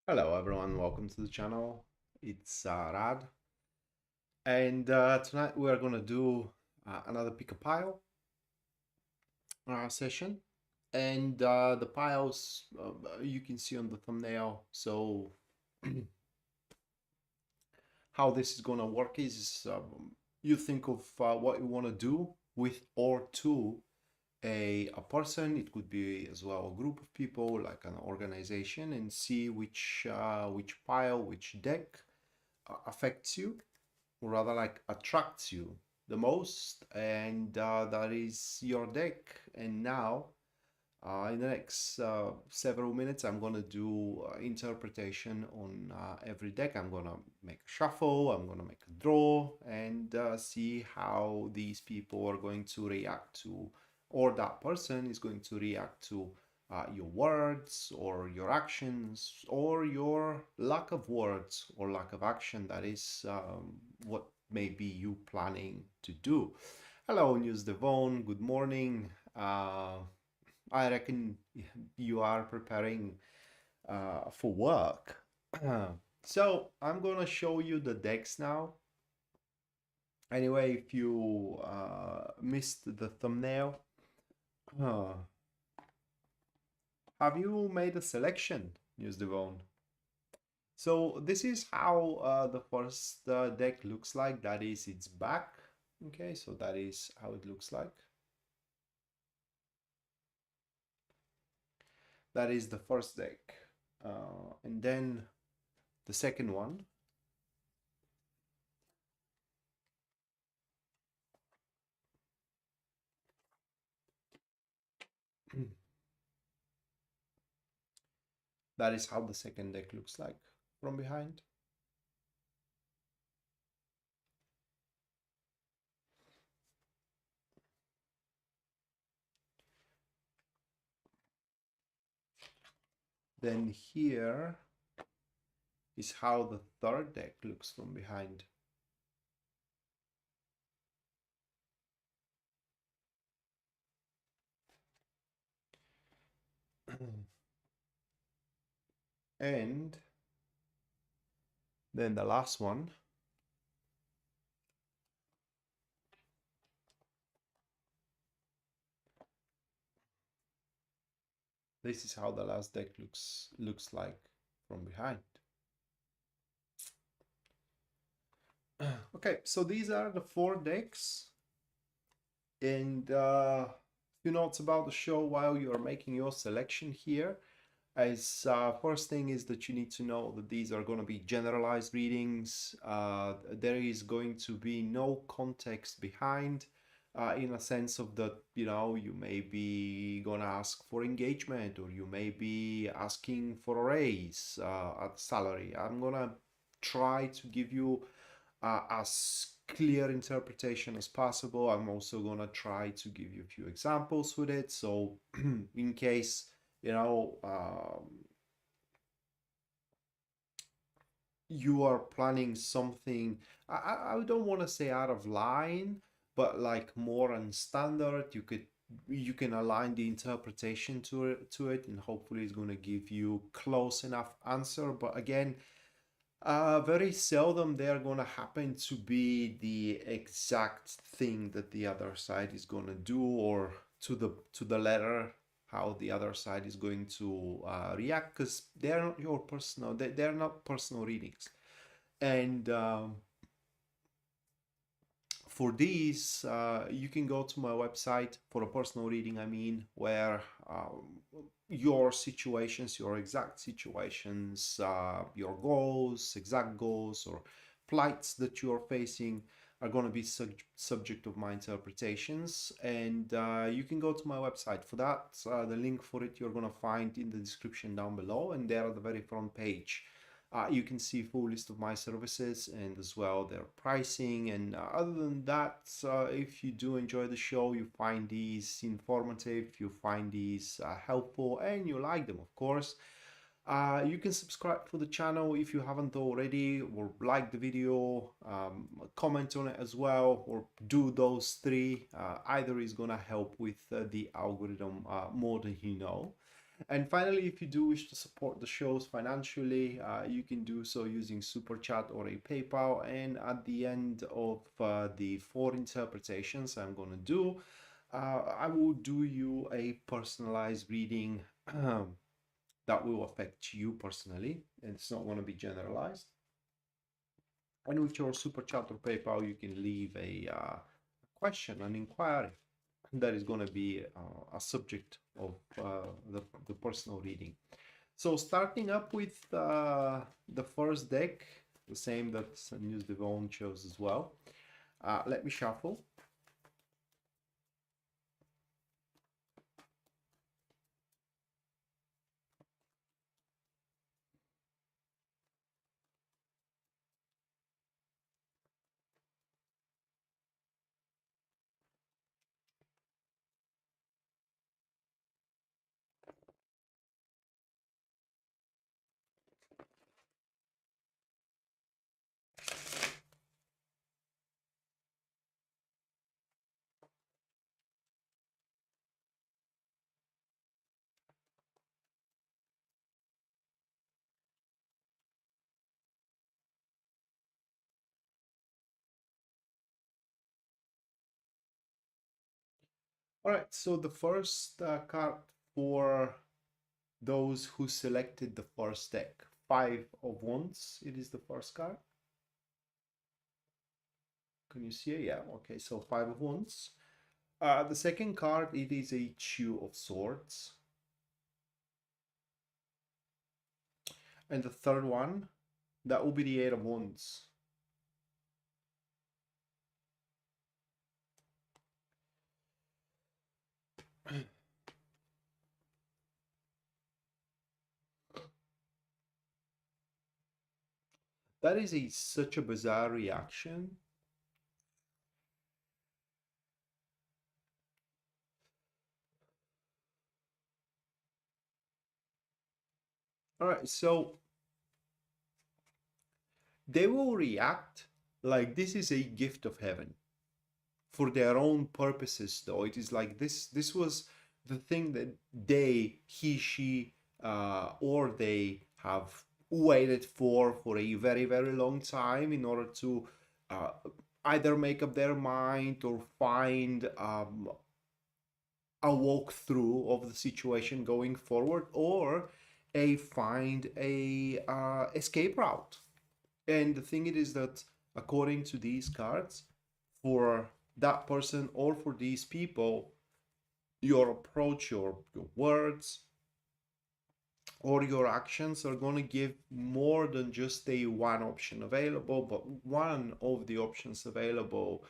Hello everyone, welcome to the channel. It's Rad, and tonight we are gonna do another pick a pile session, and the piles you can see on the thumbnail. So how this is gonna work is you think of what you want to do with or to a person. It could be as well a group of people, like an organization, and see which pile, which deck affects you, or rather like attracts you the most, and that is your deck. And now in the next several minutes I'm gonna do interpretation on every deck. I'm gonna make a shuffle, I'm gonna make a draw, and see how these people are going to react to, or that person is going to react to your words or your actions or your lack of words or lack of action. That is what may be you planning to do. Hello, News Devon. Good morning. I reckon you are preparing for work. So I'm gonna show you the decks now. Anyway, if you missed the thumbnail, uh, have you made a selection, News Devon? So this is how the first deck looks like. That is its back. Okay, so that is how it looks like. That is the first deck. And then the second one. That is how the second deck looks like from behind. Then here is how the third deck looks from behind. And then the last one. This is how the last deck looks like from behind. Okay, so these are the four decks. And few notes about the show while you are making your selection here. As first thing is that you need to know that these are going to be generalized readings. There is going to be no context behind, in a sense of that, you may be going to ask for engagement, or you may be asking for a raise at salary. I'm going to try to give you as clear interpretation as possible. I'm also going to try to give you a few examples with it. So in case you are planning something, I don't want to say out of line, but like more unstandard, you can align the interpretation to it, and hopefully it's going to give you close enough answer. But again, very seldom they are going to happen to be the exact thing that the other side is going to do, or to the letter how the other side is going to react, because they're not your personal, they're not personal readings. And for these, you can go to my website for a personal reading, I mean, where your situations, your exact situations, your goals, exact goals, or plights that you're facing are going to be subject of my interpretations. And you can go to my website for that. The link for it you're going to find in the description down below, and there at the very front page you can see full list of my services and as well their pricing. And other than that, if you do enjoy the show, you find these informative, you find these helpful, and you like them, of course, you can subscribe to the channel if you haven't already, or like the video, comment on it as well, or do those three. Either is gonna help with the algorithm more than you know. And finally, if you do wish to support the shows financially, you can do so using Super Chat or a PayPal. And at the end of the 4 interpretations I'm going to do, I will do you a personalized reading that will affect you personally, and it's not going to be generalized. And with your Super Chat or PayPal, you can leave a question, an inquiry that is going to be a subject of the personal reading. So starting up with the first deck, the same that News Devon chose as well. Let me shuffle. All right, so the first card for those who selected the first deck, Five of Wands, it is the first card. Can you see it? Yeah, okay, so Five of Wands. The second card, it is a Two of Swords. And the third one, that will be the Eight of Wands. That is such a bizarre reaction. All right, so they will react like this is a gift of heaven for their own purposes, though. It is like this was the thing that he, she, or they have waited for a very, very long time in order to uh, either make up their mind or find a walkthrough of the situation going forward, or find a escape route. And the thing it is that according to these cards, for that person or for these people, your approach, your words, or your actions are going to give more than just a one option available, but one of the options available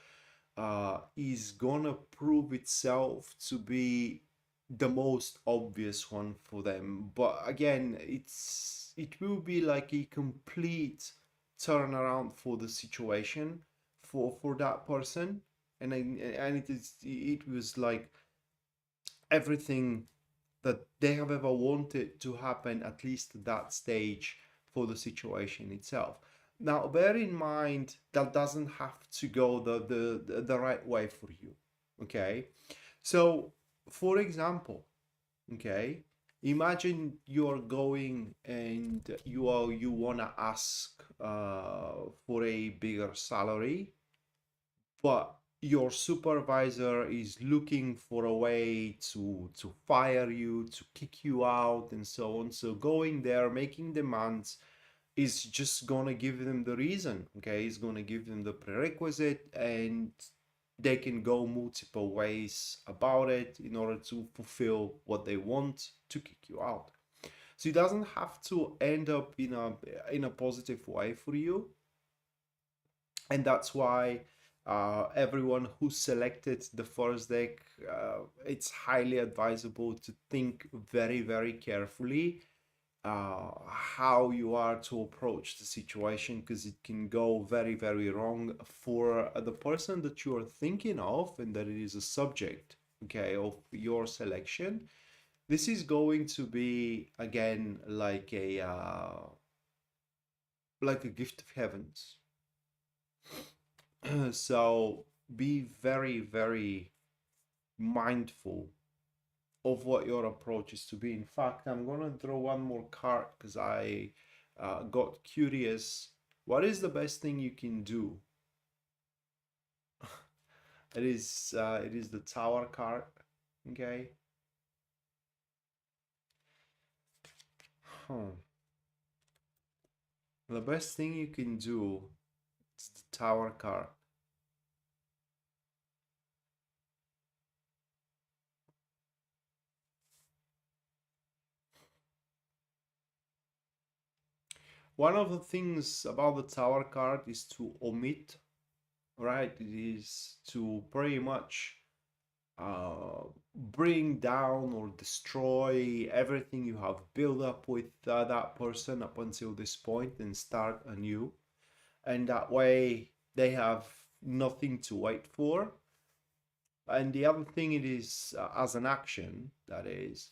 is gonna prove itself to be the most obvious one for them. But again, it will be like a complete turnaround for the situation for that person, and it was like everything that they have ever wanted to happen, at least at that stage, for the situation itself. Now, bear in mind that doesn't have to go the right way for you. Okay, so for example, okay, imagine you're going and you wanna ask for a bigger salary, but your supervisor is looking for a way to fire you, to kick you out, and so on. So going there, making demands, is just gonna give them the reason. Okay, it's gonna give them the prerequisite, and they can go multiple ways about it in order to fulfill what they want to kick you out. So it doesn't have to end up in a positive way for you, and that's why everyone who selected the first deck, it's highly advisable to think very, very carefully how you are to approach the situation, because it can go very, very wrong for the person that you are thinking of and that it is a subject, okay, of your selection. This is going to be again like a gift of heavens. So be very, very mindful of what your approach is to be. In fact, I'm gonna draw one more card because I got curious. What is the best thing you can do? It is the Tower card. Okay. Huh. The best thing you can do is the Tower card. One of the things about the Tower card is to omit, right? It is to pretty much bring down or destroy everything you have built up with that person up until this point and start anew. And that way they have nothing to wait for. And the other thing it is as an action, that is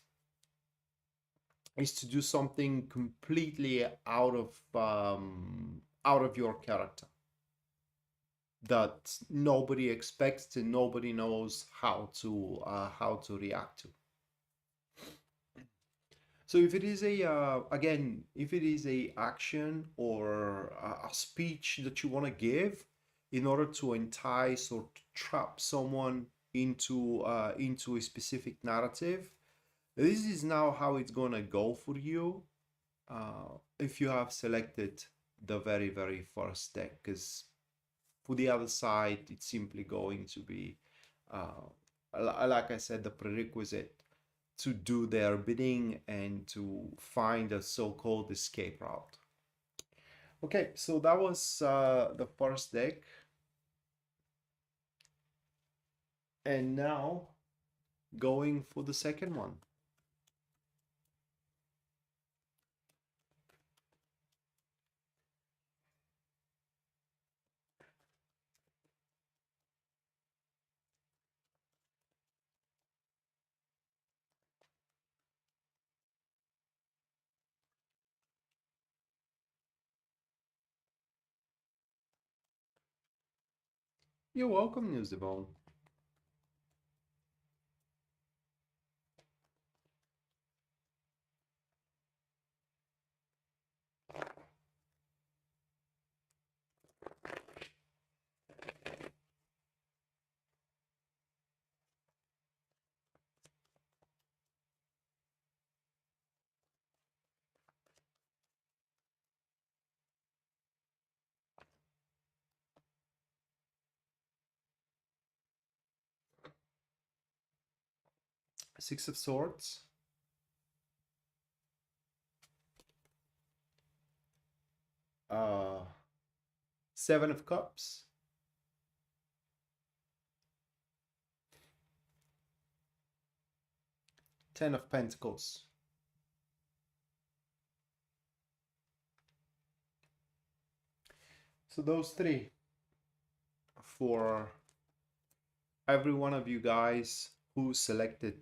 to do something completely out of your character that nobody expects and nobody knows how to react to. So if it is a again, if it is a action or a speech that you want to give in order to entice or to trap someone into a specific narrative, this is now how it's gonna go for you if you have selected the very first deck, because for the other side it's simply going to be like I said, the prerequisite to do their bidding and to find a so-called escape route. Okay, so that was the first deck. And now going for the second one. You're welcome, Newsdebone. Six of Swords. Uh, Seven of Cups. Ten of Pentacles. So those three for every one of you guys who selected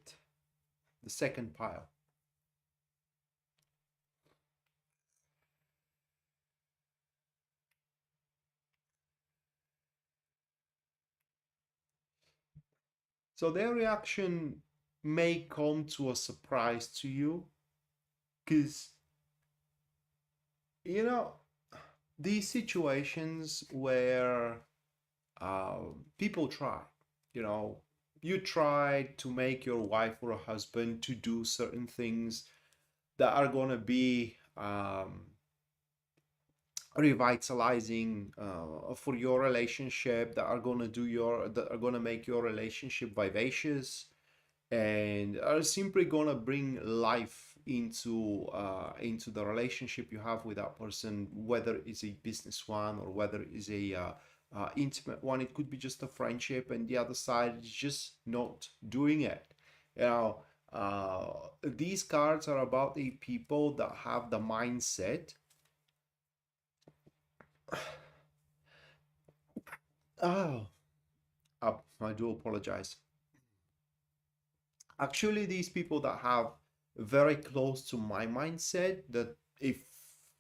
the second pile. So their reaction may come to a surprise to you, because, you know, these situations where people try, you know, you try to make your wife or a husband to do certain things that are going to be revitalizing for your relationship, that are going to make your relationship vivacious and are simply going to bring life into the relationship you have with that person, whether it's a business one or whether it's a intimate one. It could be just a friendship and the other side is just not doing it, you know. These cards are about the people that have the mindset. Oh, I do apologize. Actually, these people that have very close to my mindset, that if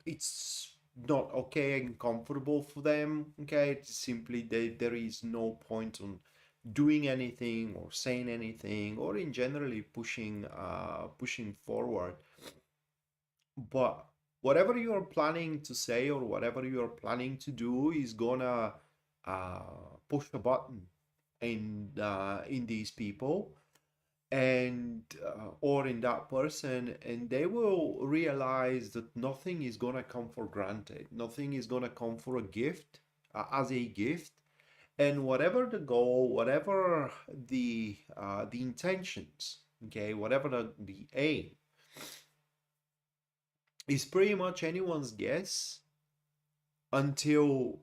it's not okay and comfortable for them, okay, it's simply there is no point on doing anything or saying anything, or in generally pushing forward. But whatever you're planning to say or whatever you're planning to do is gonna push a button in these people, and or in that person, and they will realize that nothing is gonna come for granted, nothing is gonna come for a gift, as a gift. And whatever the goal, whatever the intentions, okay, whatever the aim, is pretty much anyone's guess until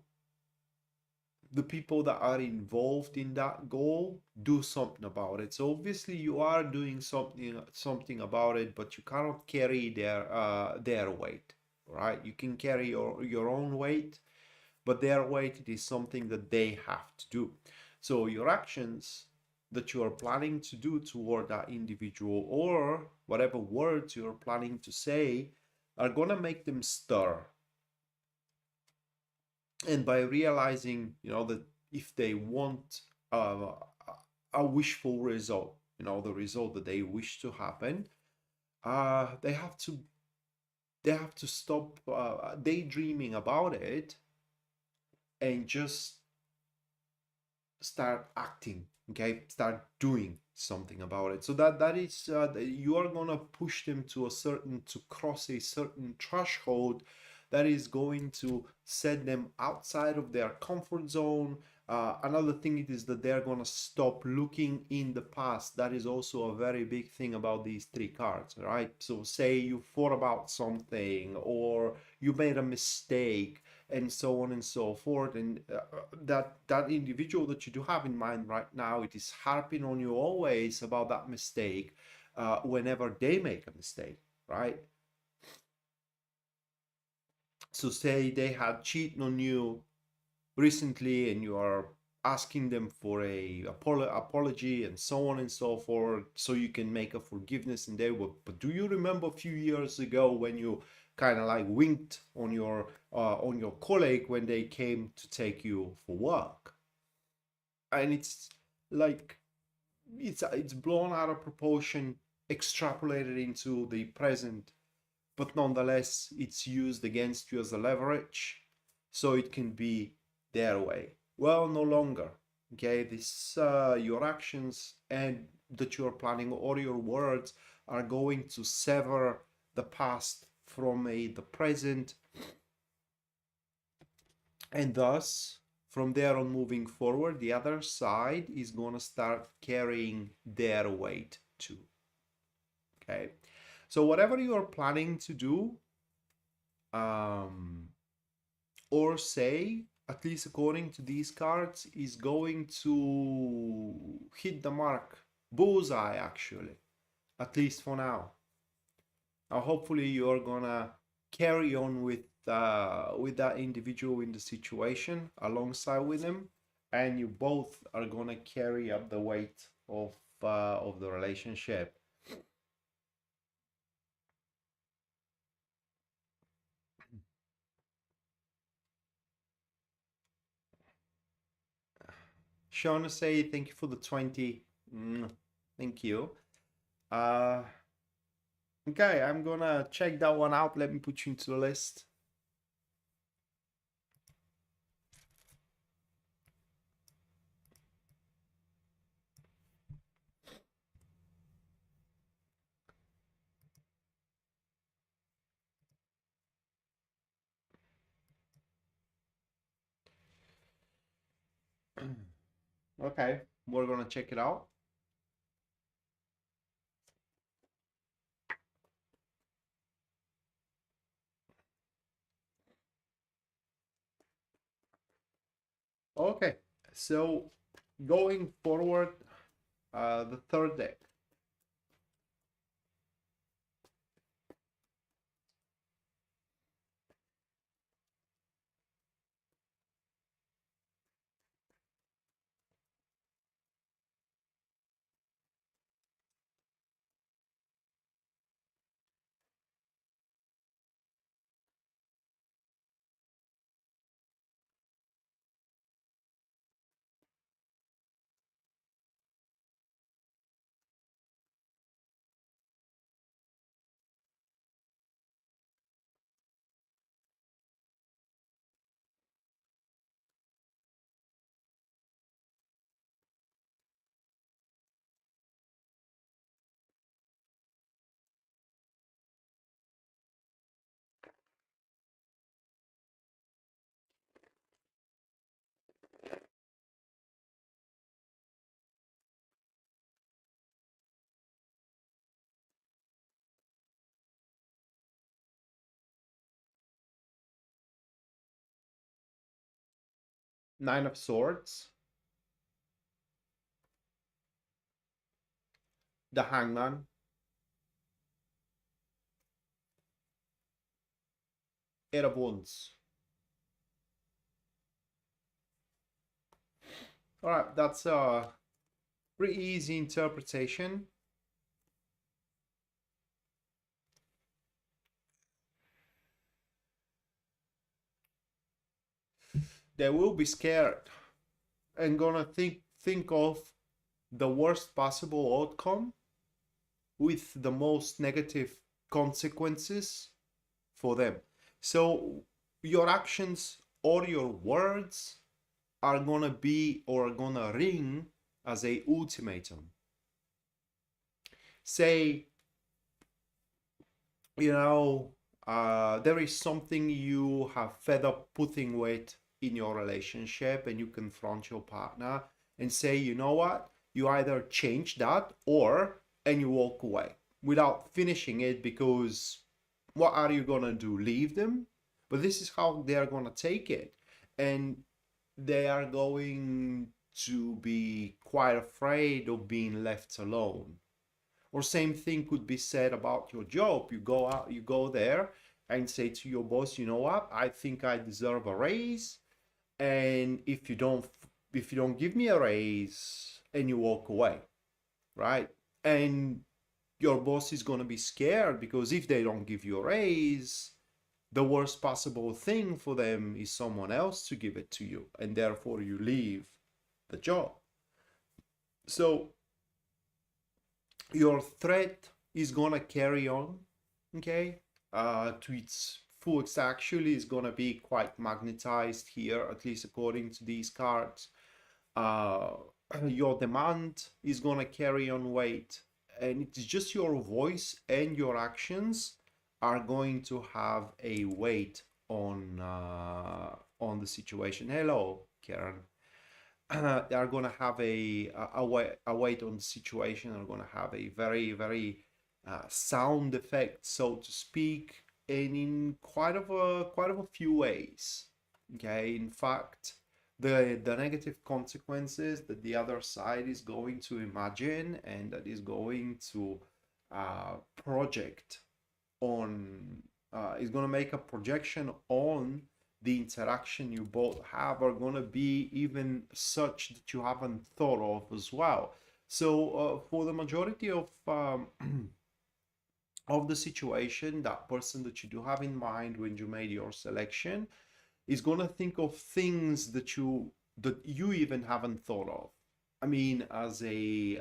the people that are involved in that goal do something about it. So obviously you are doing something about it, but you cannot carry their weight, right? You can carry your own weight, but their weight is something that they have to do. So your actions that you are planning to do toward that individual, or whatever words you're planning to say, are gonna make them stir. And by realizing, that if they want uh, a wishful result, the result that they wish to happen, they have to stop daydreaming about it and just start acting. Okay, start doing something about it. So that is you are gonna push them to cross a certain threshold that is going to set them outside of their comfort zone. Another thing it is that they're gonna stop looking in the past. That is also a very big thing about these three cards, right? So say you thought about something, or you made a mistake, and so on and so forth, and that individual that you do have in mind right now, it is harping on you always about that mistake, whenever they make a mistake, right? So say they had cheated on you recently, and you are asking them for a apology and so on and so forth, so you can make a forgiveness, and they will, but do you remember a few years ago when you kind of like winked on your colleague when they came to take you for work? And it's like, it's blown out of proportion, extrapolated into the present, but nonetheless it's used against you as a leverage, so it can be their way. Well, no longer. Okay, this your actions and that you're planning, or your words, are going to sever the past from the present, and thus from there on moving forward, the other side is going to start carrying their weight too. Okay, so whatever you're planning to do, um, or say, at least according to these cards, is going to hit the mark. Bullseye, actually, at least for now. Now, hopefully, you're gonna carry on with that individual in the situation alongside with him, and you both are gonna carry up the weight of the relationship. Shauna say thank you for the 20. Thank you. Uh, okay, I'm gonna check that one out. Let me put you into the list. Okay, we're gonna check it out. Okay, so going forward, the third deck. Nine of Swords, the Hangman, Eight of Wands. All right, that's a pretty easy interpretation. They will be scared and gonna think of the worst possible outcome with the most negative consequences for them. So your actions or your words are gonna be or gonna ring as a ultimatum. Say, you know, there is something you have fed up putting with in your relationship, and you confront your partner and say, you know what, you either change that or and you walk away without finishing it, because what are you gonna do, leave them? But this is how they are gonna take it, and they are going to be quite afraid of being left alone. Or same thing could be said about your job. You go out, you go there and say to your boss, you know what, I think I deserve a raise, and if you don't give me a raise, and you walk away, right? And your boss is going to be scared, because if they don't give you a raise, the worst possible thing for them is someone else to give it to you, and therefore you leave the job. So your threat is gonna carry on, okay, to its full extent. Actually, is gonna be quite magnetized here, at least according to these cards. uh, your demand is gonna carry on weight, and it's just your voice and your actions are going to have a weight on the situation. Hello, Karen. They are going to have a weight on the situation, are going to have a very, very sound effect, so to speak, and in quite of a few ways. Okay, in fact, the negative consequences that the other side is going to imagine and that is going to project on is going to make a projection on the interaction you both have, are going to be even such that you haven't thought of as well. So for the majority of the situation, that person that you do have in mind when you made your selection is going to think of things that you even haven't thought of. I mean, as a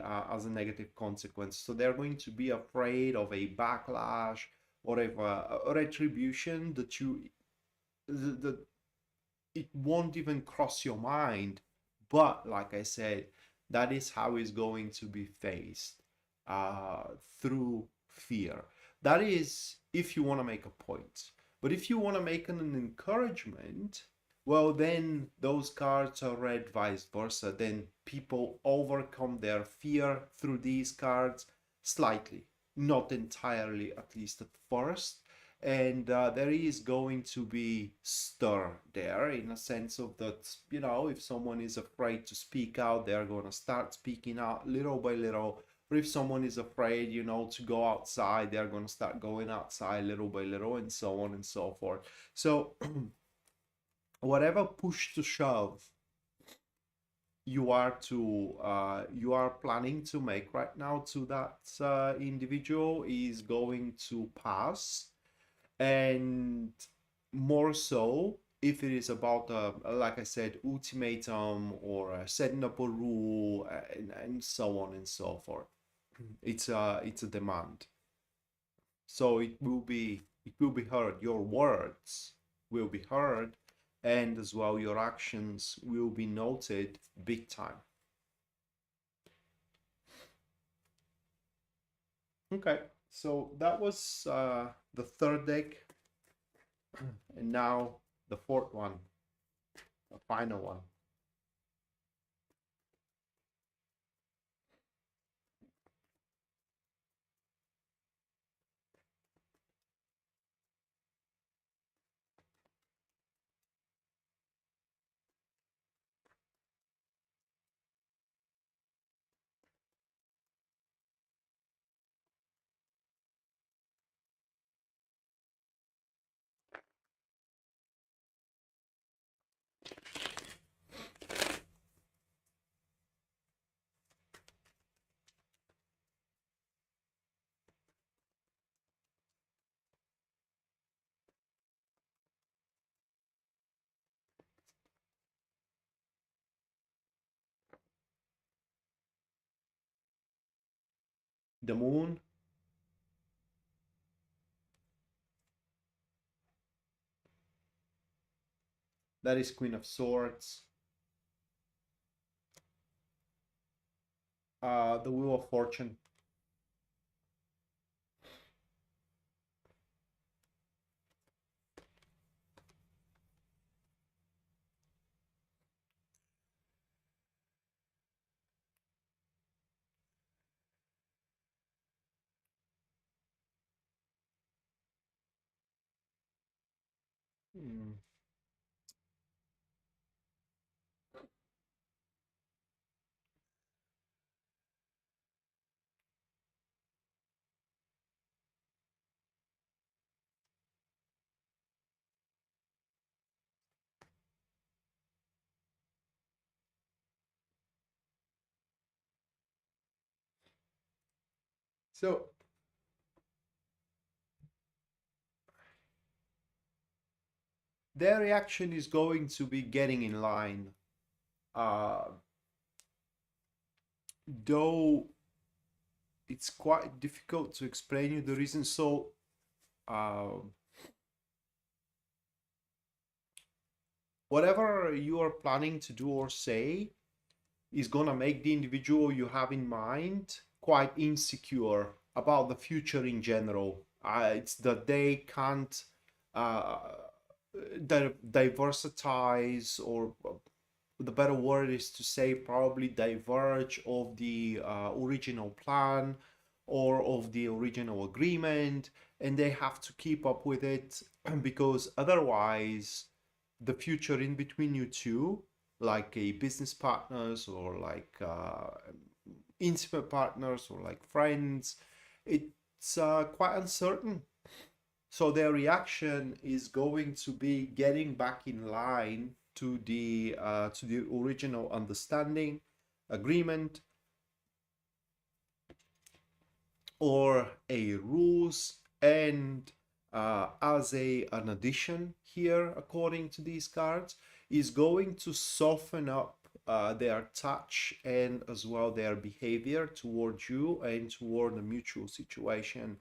negative consequence. So they're going to be afraid of a backlash or of a retribution that it won't even cross your mind. But like I said, that is how it's going to be faced, uh, through fear. That is if you want to make a point. But if you want to make an encouragement, well, then those cards are read vice versa. Then people overcome their fear through these cards slightly, not entirely, at least at first. And there is going to be stir there, in a sense of that, if someone is afraid to speak out, they're going to start speaking out little by little. Or if someone is afraid, to go outside, they're going to start going outside little by little, and so on and so forth. So whatever push to shove you are planning to make right now to that individual is going to pass. And more so if it is about, like I said, ultimatum, or setting up a rule, and so on and so forth. It's a demand, so it will be heard. Your words will be heard, and as well your actions will be noted big time. Okay, so that was the third deck, and now the fourth one, the final one. the Moon, that is Queen of Swords, the Wheel of Fortune. Mm. So their reaction is going to be getting in line. Uh, though it's quite difficult to explain you the reason. So um, whatever you are planning to do or say is gonna make the individual you have in mind quite insecure about the future in general. It's that they can't uh, diversitize, or the better word is to say probably diverge of the original plan or of the original agreement, and they have to keep up with it because otherwise the future in between you two, like a business partners or like intimate partners or like friends, it's quite uncertain. So their reaction is going to be getting back in line to the original understanding, agreement, or a rules. And as an addition here, according to these cards, is going to soften up their touch and as well their behavior towards you and toward the mutual situation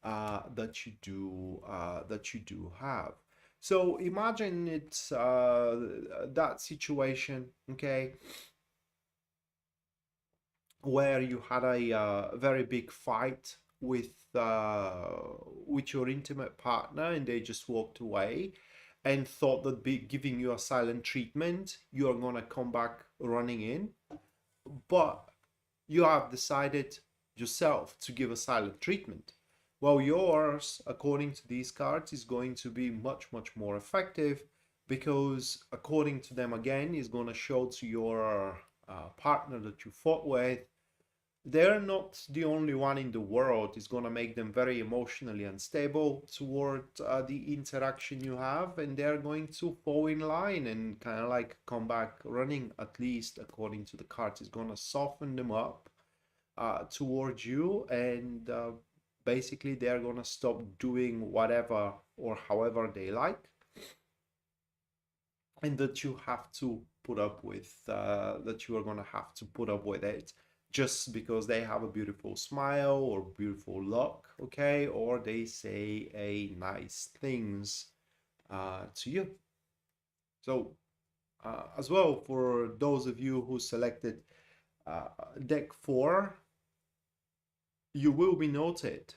that you do have. So imagine it's that situation, okay, where you had a very big fight with your intimate partner, and they just walked away and thought that be giving you a silent treatment, you are gonna come back running in, but you have decided yourself to give a silent treatment. Well, yours, according to these cards, is going to be much, much more effective because, according to them, again, is going to show to your partner that you fought with, they're not the only one in the world. Is going to make them very emotionally unstable toward the interaction you have, and they're going to fall in line and kind of like come back running, at least according to the cards. Is going to soften them up towards you, and basically they're gonna stop doing whatever or however they like, and that you have to put up with that you are gonna have to put up with it just because they have a beautiful smile or beautiful look, okay, or they say a nice things to you. So as well, for those of you who selected deck 4, you will be noted.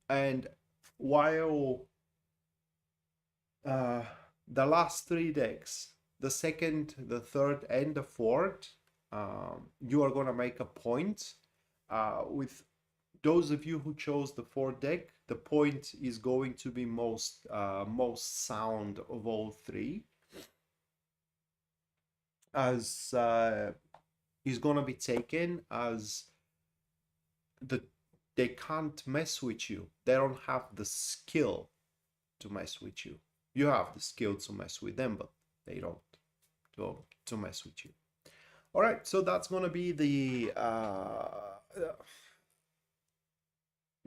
And while uh, the last 3 decks, the second, the third, and the fourth, you are gonna make a point. With those of you who chose the fourth deck, the point is going to be most sound of all 3, as is gonna be taken as the they can't mess with you. They don't have the skill to mess with you. You have the skill to mess with them, but they don't to mess with you. All right, so that's gonna be the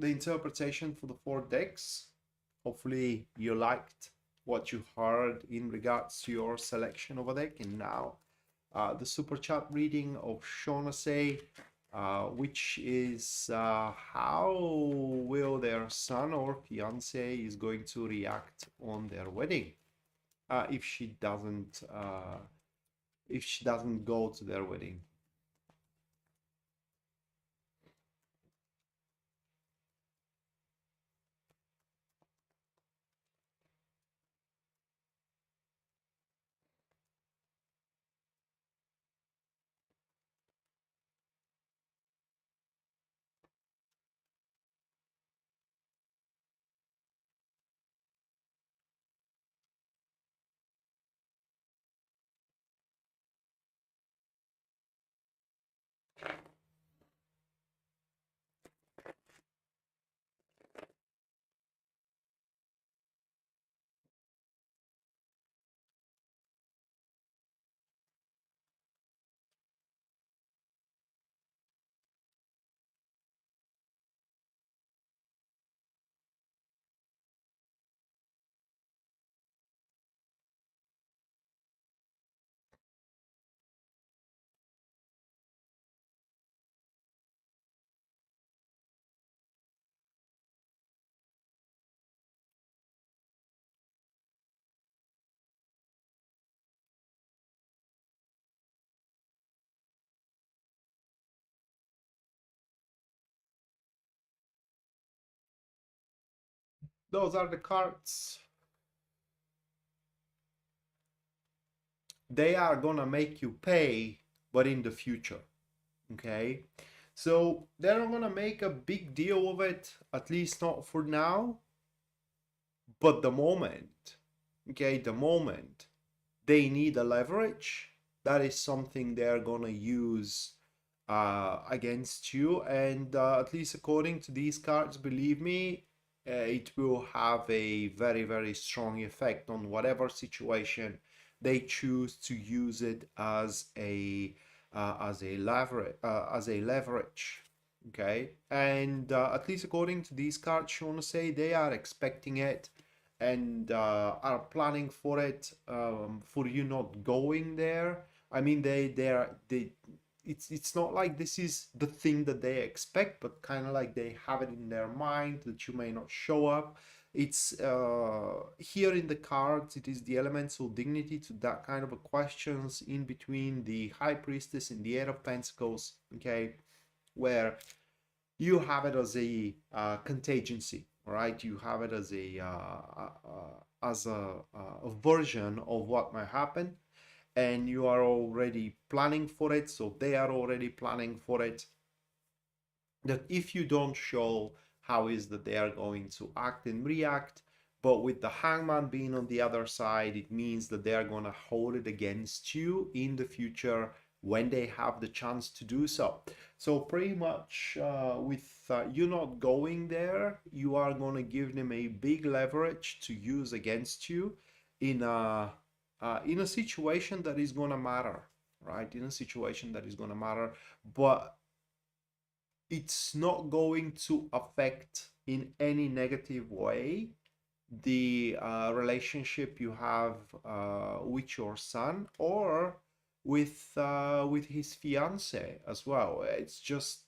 interpretation for the 4 decks. Hopefully you liked what you heard in regards to your selection of a deck. And now the super chat reading of Shaughnessy. which is how will their son or fiance is going to react on their wedding if she doesn't go to their wedding. Those are the cards. They are gonna make you pay, but in the future. Okay, so they're not gonna make a big deal of it, at least not for now. But the moment, okay, the moment they need a leverage, that is something they're gonna use against you. And at least according to these cards, believe me, it will have a very, very strong effect on whatever situation they choose to use it as a leverage. Okay, and at least according to these cards, you want to say they are expecting it and are planning for it, for you not going there. I mean, they it's not like this is the thing that they expect, but kind of like they have it in their mind that you may not show up. It's here in the cards, it is the elemental dignity to that kind of a questions in between the High Priestess and the Eight of Pentacles, okay, where you have it as a contingency, right? You have it as a version of what might happen, and you are already planning for it. So they are already planning for it. That if you don't show, how is that they are going to act and react? But with the Hangman being on the other side, it means that they are going to hold it against you in the future when they have the chance to do so. So pretty much with you not going there, you are going to give them a big leverage to use against you in a situation that is going to matter, right? In a situation that is going to matter, but it's not going to affect in any negative way the relationship you have with your son or with his fiance as well. It's just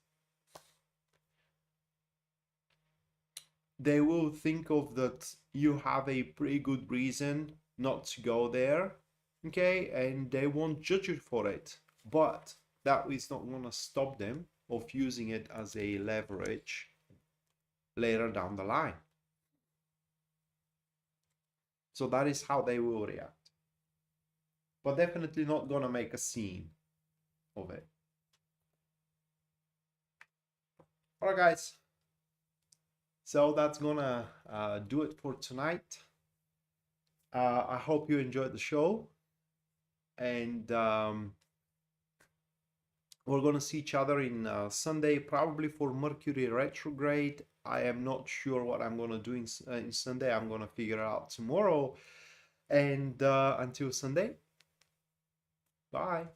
they will think of that you have a pretty good reason not to go there, okay, and they won't judge you for it, but that is not going to stop them of using it as a leverage later down the line. So that is how they will react, but definitely not gonna make a scene of it. All right, guys, so that's gonna do it for tonight. I hope you enjoyed the show, and we're gonna see each other in Sunday, probably for Mercury retrograde. I am not sure what I'm gonna do in Sunday. I'm gonna figure it out tomorrow. And until Sunday, bye.